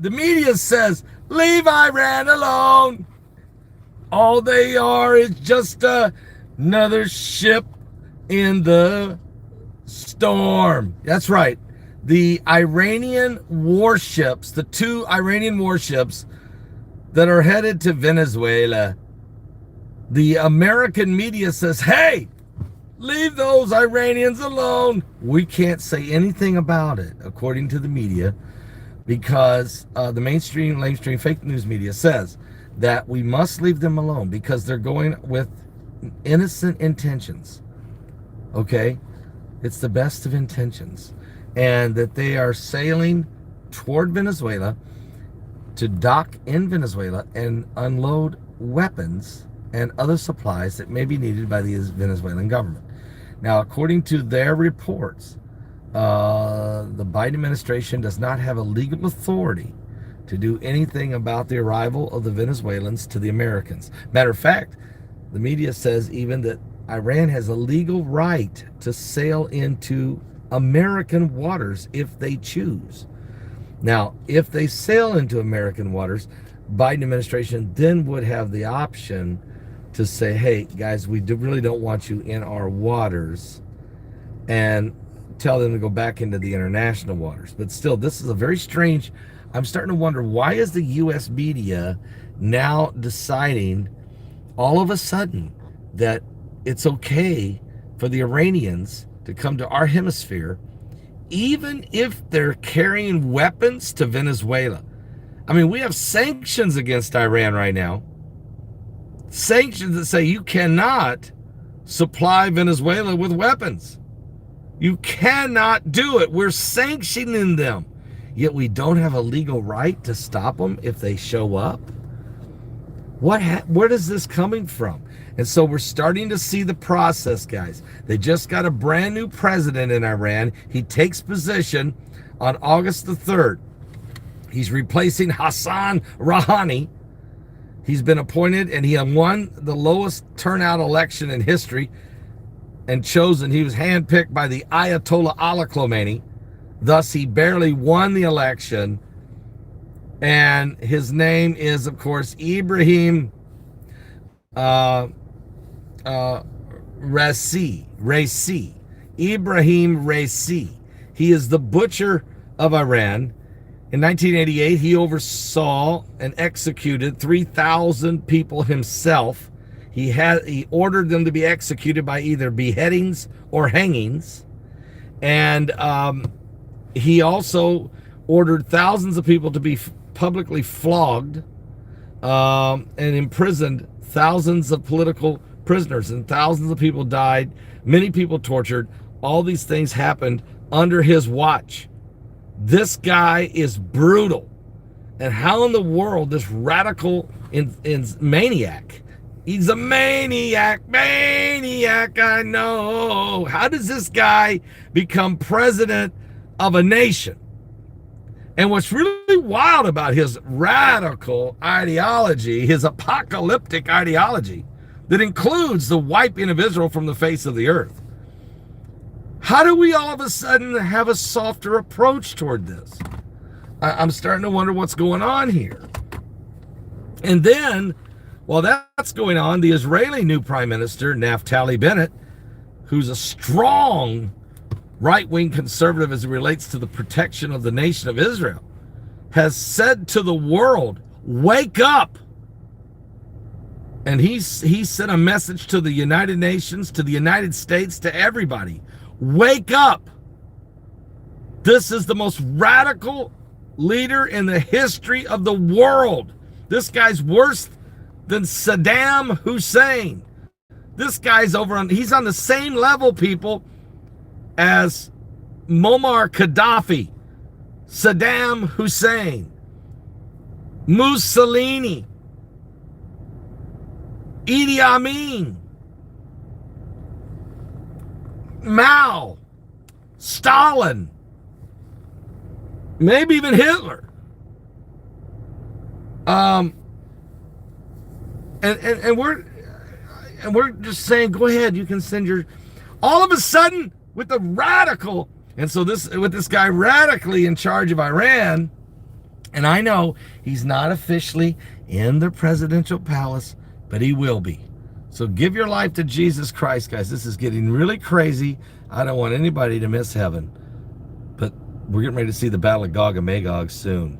The media says, leave Iran alone. All they are is just another ship in the storm. That's right. The Iranian warships, the 2 Iranian warships that are headed to Venezuela, the American media says, hey, leave those Iranians alone. We can't say anything about it, according to the media, because the mainstream fake news media says that we must leave them alone because they're going with innocent intentions. Okay? It's the best of intentions. And that they are sailing toward Venezuela to dock in Venezuela and unload weapons and other supplies that may be needed by the Venezuelan government. Now, according to their reports, the Biden administration does not have a legal authority to do anything about the arrival of the Venezuelans to the Americans. Matter of fact, the media says even that Iran has a legal right to sail into American waters if they choose. Now, if they sail into American waters, Biden administration then would have the option to say, hey, guys, we really don't want you in our waters, and tell them to go back into the international waters. But still, this is a very strange, I'm starting to wonder, why is the U.S. media now deciding all of a sudden that it's okay for the Iranians to come to our hemisphere, even if they're carrying weapons to Venezuela? I mean, we have sanctions against Iran right now. Sanctions that say you cannot supply Venezuela with weapons. You cannot do it. We're sanctioning them. Yet we don't have a legal right to stop them if they show up. Where is this coming from? And so we're starting to see the process, guys. They just got a brand new president in Iran. He takes position on August the 3rd. He's replacing Hassan Rouhani. He's been appointed, and he won the lowest turnout election in history and chosen. He was handpicked by the Ayatollah Ali Khamenei. Thus, he barely won the election. And his name is, of course, Ibrahim Raisi. Ibrahim Raisi. He is the butcher of Iran. In 1988, he oversaw and executed 3,000 people himself. He ordered them to be executed by either beheadings or hangings. And he also ordered thousands of people to be publicly flogged and imprisoned thousands of political prisoners, and thousands of people died, many people tortured. All these things happened under his watch. This guy is brutal. And how in the world this radical maniac, he's a maniac, I know. How does this guy become president of a nation? And what's really wild about his radical ideology, his apocalyptic ideology, that includes the wiping of Israel from the face of the earth. How do we all of a sudden have a softer approach toward this? I'm starting to wonder what's going on here. And then, while that's going on, the Israeli new prime minister, Naftali Bennett, who's a strong right-wing conservative as it relates to the protection of the nation of Israel, has said to the world, wake up. And he sent a message to the United Nations, to the United States, to everybody. Wake up. This is the most radical leader in the history of the world. This guy's worse than Saddam Hussein. This guy's he's on the same level, people, as Muammar Gaddafi, Saddam Hussein, Mussolini, Idi Amin, Mao, Stalin, maybe even Hitler. And we're just saying, go ahead, you can send your. All of a sudden, with the radical, and so with this guy radically in charge of Iran, And I know he's not officially in the presidential palace, but he will be. So give your life to Jesus Christ, guys. This is getting really crazy. I don't want anybody to miss heaven. But we're getting ready to see the Battle of Gog and Magog soon.